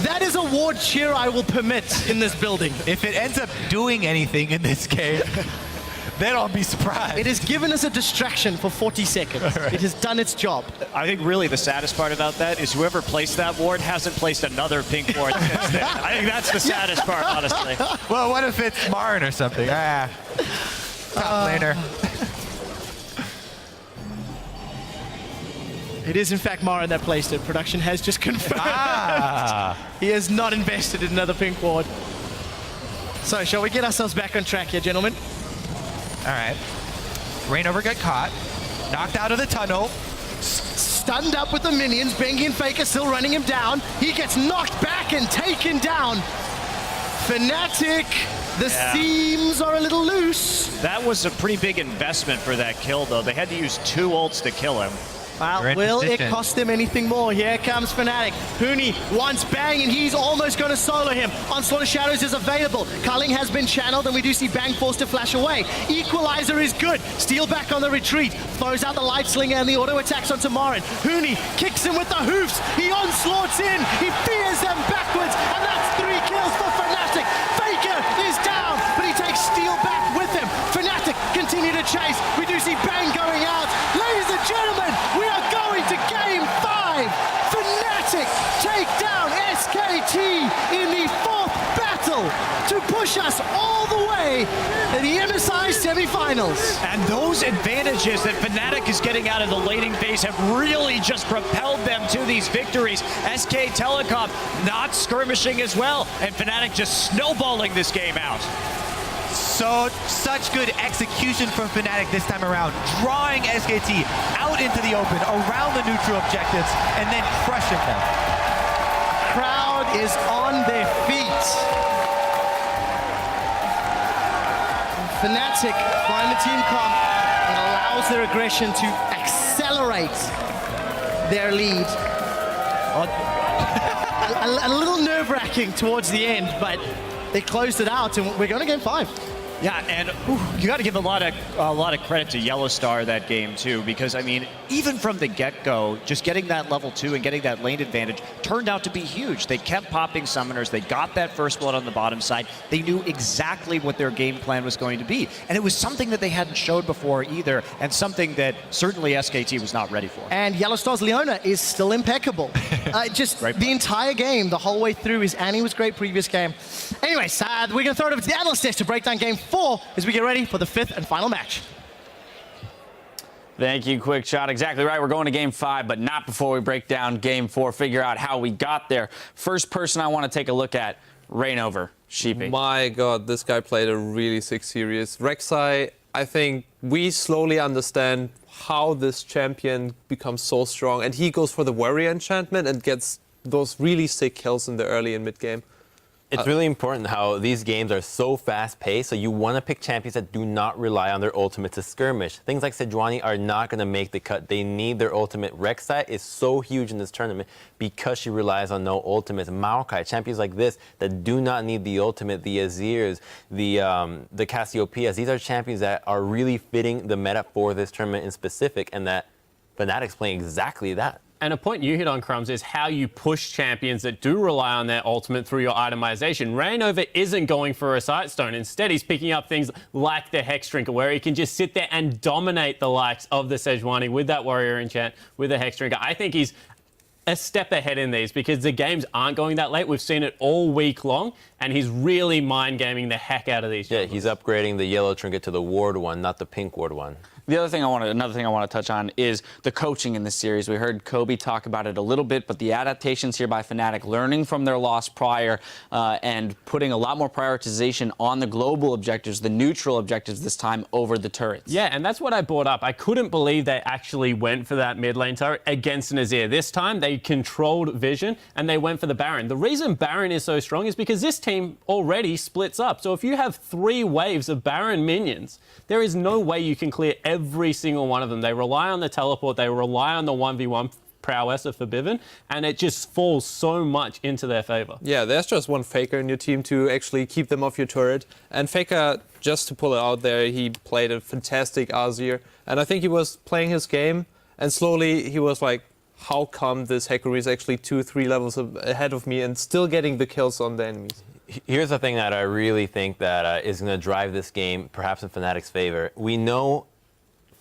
That is a ward cheer I will permit in this building. If it ends up doing anything in this game, then I'll be surprised. It has given us a distraction for 40 seconds. Right. It has done its job. I think really the saddest part about that is whoever placed that ward hasn't placed another pink ward since then. I think that's the saddest part, honestly. Well, what if it's Marin or something? Top laner. It is in fact Marin that placed it. Production has just confirmed. He has not invested in another pink ward. So shall we get ourselves back on track here, gentlemen? All right. Reignover got caught, knocked out of the tunnel. Stunned up with the minions. Bengi and Faker still running him down. He gets knocked back and taken down. Fnatic, the seams are a little loose. That was a pretty big investment for that kill, though. They had to use 2 ults to kill him. Well, will it cost them anything more? Here comes Fnatic. Huni wants Bang, and he's almost going to solo him. Onslaught of Shadows is available. Culling has been channeled, and we do see Bang forced to flash away. Equalizer is good. Steal back on the retreat. Throws out the Light Slinger, and the auto attacks onto Marin. Huni kicks him with the hoofs. He onslaughts in. He fears them backwards, and that's 3 kills for Fnatic. Faker is down, but he takes Steal back with him. Fnatic continue to chase. We do see Bang going out. Ladies and gentlemen, we are going to game 5. Fnatic take down SKT in the 4th battle to push us all the way to the MSI semifinals. And those advantages that Fnatic is getting out of the laning phase have really just propelled them to these victories. SK Telecom not skirmishing as well, and Fnatic just snowballing this game out. So, such good execution from Fnatic this time around, drawing SKT out into the open, around the neutral objectives, and then crushing them. Crowd is on their feet. Fnatic find the team comp. It allows their aggression to accelerate their lead. A little nerve-wracking towards the end, but they closed it out, and we're going to game 5. Yeah, and you got to give a lot of credit to Yellowstar that game too, because I mean, even from the get-go, just getting that level 2 and getting that lane advantage turned out to be huge. They kept popping summoners. They got that first blood on the bottom side. They knew exactly what their game plan was going to be, and it was something that they hadn't showed before either, and something that certainly SKT was not ready for. And Yellowstar's Leona is still impeccable. Just the entire game, the whole way through. His Annie was great previous game. Anyways, we're going to throw it over to the analyst desk to break down game 4 as we get ready for the 5th and final match. Thank you, Quick Shot. Exactly right. We're going to game 5, but not before we break down game 4, figure out how we got there. First person I want to take a look at, Reignover, Sheepy. My God, this guy played a really sick series. Rek'Sai I think we slowly understand how this champion becomes so strong. And he goes for the warrior enchantment and gets those really sick kills in the early and mid game. It's really important how these games are so fast-paced, so you want to pick champions that do not rely on their ultimate to skirmish. Things like Sejuani are not going to make the cut. They need their ultimate. Rek'Sai is so huge in this tournament because she relies on no ultimates. Maokai, champions like this that do not need the ultimate, the Azirs, the Cassiopeias, these are champions that are really fitting the meta for this tournament in specific, and that Fnatic's playing exactly that. And a point you hit on, Crumbs, is how you push champions that do rely on their ultimate through your itemization. Reignover isn't going for a Sightstone. Instead, he's picking up things like the Hex Drinker, where he can just sit there and dominate the likes of the Sejuani with that Warrior Enchant, with the Hex Drinker. I think he's a step ahead in these because the games aren't going that late. We've seen it all week long, and he's really mind gaming the heck out of these. Yeah, he's upgrading the yellow trinket to the ward one, not the pink ward one. Another thing I want to touch on is the coaching in this series. We heard Kobe talk about it a little bit, but the adaptations here by Fnatic, learning from their loss prior and putting a lot more prioritization on the global objectives, the neutral objectives this time over the turrets. Yeah, and that's what I brought up. I couldn't believe they actually went for that mid lane turret against an Azir. This time they controlled vision and they went for the Baron. The reason Baron is so strong is because this team already splits up. So if you have 3 waves of Baron minions, there is no way you can clear every single one of them. They rely on the teleport, they rely on the 1v1 prowess of Forbidden, and it just falls so much into their favor. Yeah, there's just one Faker in your team to actually keep them off your turret. And Faker, just to pull it out there, he played a fantastic Azir. And I think he was playing his game, and slowly he was like, how come this Hecuri is actually 2-3 levels ahead of me and still getting the kills on the enemies? Here's the thing that I really think that is going to drive this game, perhaps in Fnatic's favor. We know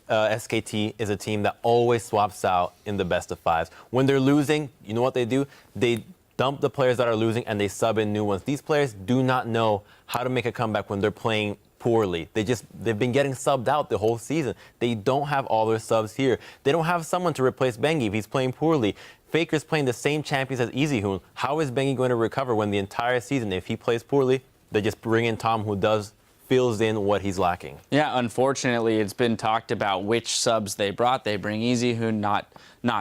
SKT is a team that always swaps out in the best of 5s. When they're losing, you know what they do? They dump the players that are losing and they sub in new ones. These players do not know how to make a comeback when they're playing poorly. They've been getting subbed out the whole season. They don't have all their subs here. They don't have someone to replace Bengi if he's playing poorly. Faker's playing the same champions as EasyHoon. How is Bengi going to recover when the entire season, if he plays poorly, they just bring in Tom who fills in what he's lacking? Yeah, unfortunately, it's been talked about which subs they brought. They bring EasyHoon, not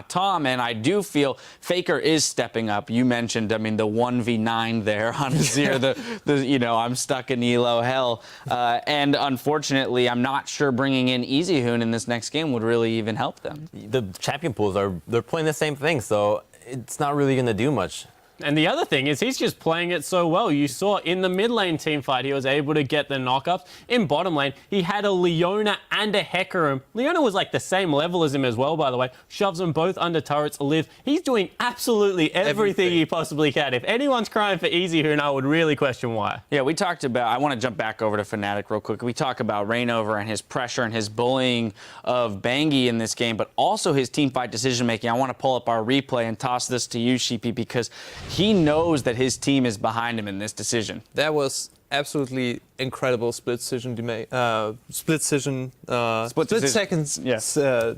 Tom, and I do feel Faker is stepping up. You mentioned, I mean, the 1v9 there on Azir, I'm stuck in Elo hell. And unfortunately, I'm not sure bringing in EasyHoon in this next game would really even help them. The champion pools they're playing the same thing, so it's not really going to do much. And the other thing is he's just playing it so well. You saw in the mid lane team fight, he was able to get the knockups. In bottom lane, he had a Leona and a Hecarim. Leona was like the same level as him as well, by the way. Shoves them both under turrets, live. He's doing absolutely everything he possibly can. If anyone's crying for EasyHoon, I would really question why. Yeah, we talked about, I want to jump back over to Fnatic real quick. We talk about Reignover and his pressure and his bullying of Bengi in this game, but also his team fight decision making. I want to pull up our replay and toss this to you, Sheepy, because he knows that his team is behind him in this decision. That was absolutely incredible split decision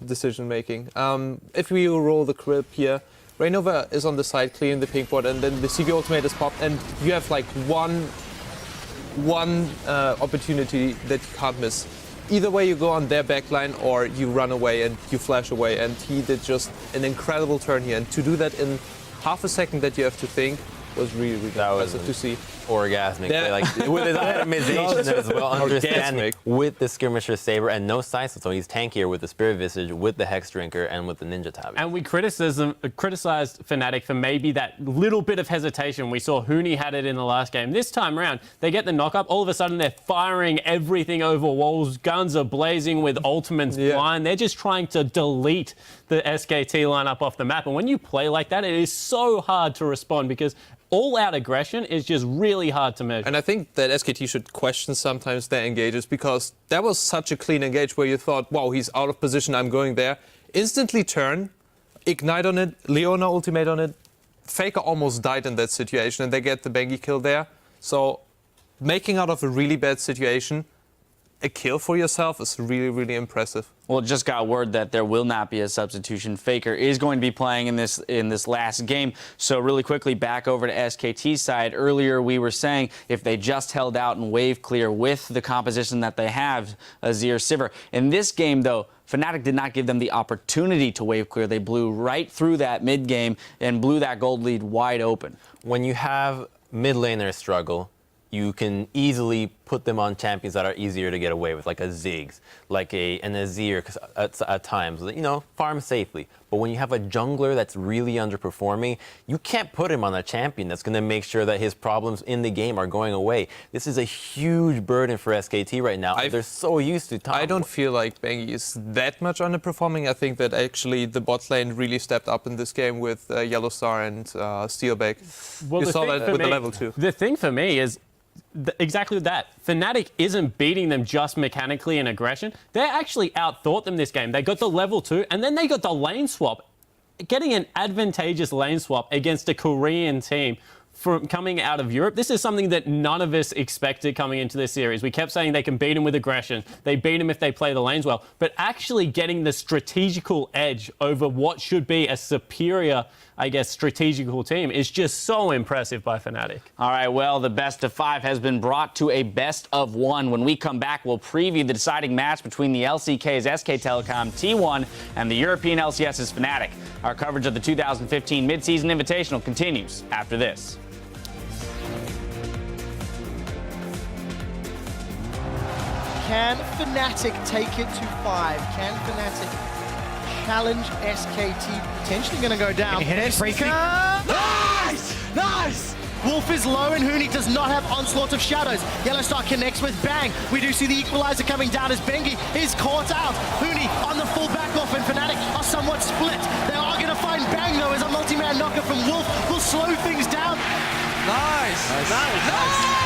decision making. If we roll the crib here, Reignover is on the side clearing the pink board, and then the CV ultimate is popped, and you have like one opportunity that you can't miss. Either way, you go on their backline or you run away and you flash away, and he did just an incredible turn here, and to do that in half a second that you have to think was really impressive to see. Orgasmic. Like, with his itemization as well, understanding with the Skirmisher Saber and no sight, so he's tankier with the Spirit Visage, with the Hex Drinker, and with the Ninja Tabi. And we criticized Fnatic for maybe that little bit of hesitation. We saw Huni had it in the last game. This time around, they get the knock-up. All of a sudden, they're firing everything over walls. Guns are blazing with ultimates blind. They're just trying to delete the SKT lineup off the map. And when you play like that, it is so hard to respond because all-out aggression is just really hard to measure. And I think that SKT should question sometimes their engages, because that was such a clean engage where you thought, wow, he's out of position, I'm going there. Instantly turn, ignite on it, Leona ultimate on it. Faker almost died in that situation, and they get the Bengi kill there. So making out of a really bad situation, a kill for yourself is really, really impressive. Well, it just got word that there will not be a substitution. Faker is going to be playing in this last game. So really quickly, back over to SKT's side. Earlier, we were saying if they just held out and wave clear with the composition that they have, Azir, Sivir. In this game, though, Fnatic did not give them the opportunity to wave clear. They blew right through that mid game and blew that gold lead wide open. When you have mid laners struggle, you can easily put them on champions that are easier to get away with, like a Ziggs, like an Azir, at times, you know, farm safely. But when you have a jungler that's really underperforming, you can't put him on a champion that's going to make sure that his problems in the game are going away. This is a huge burden for SKT right now. They're so used to top. I don't feel like Bengi is that much underperforming. I think that actually the bot lane really stepped up in this game with Yellow Star and Steelback. Well, you saw that with the level 2. The thing for me is exactly that. Fnatic isn't beating them just mechanically in aggression. They actually outthought them this game. They got the level 2, and then they got the lane swap. Getting an advantageous lane swap against a Korean team from coming out of Europe, this is something that none of us expected coming into this series. We kept saying they can beat them with aggression. They beat them if they play the lanes well. But actually getting the strategical edge over what should be a superior, I guess, strategical team is just so impressive by Fnatic. All right, well, the best of 5 has been brought to a best of 1. When we come back, we'll preview the deciding match between the LCK's SK Telecom T1 and the European LCS's Fnatic. Our coverage of the 2015 Midseason Invitational continues after this. Can Fnatic take it to 5? Can Fnatic challenge SKT? Potentially going to go down. Hit it, Tracy. Nice! Nice! Wolf is low and Huni does not have onslaught of shadows. Yellowstar connects with Bang. We do see the equalizer coming down as Bengi is caught out. Huni on the full back off and Fnatic are somewhat split. They are going to find Bang though as a multi-man knocker from Wolf will slow things down. Nice! Nice!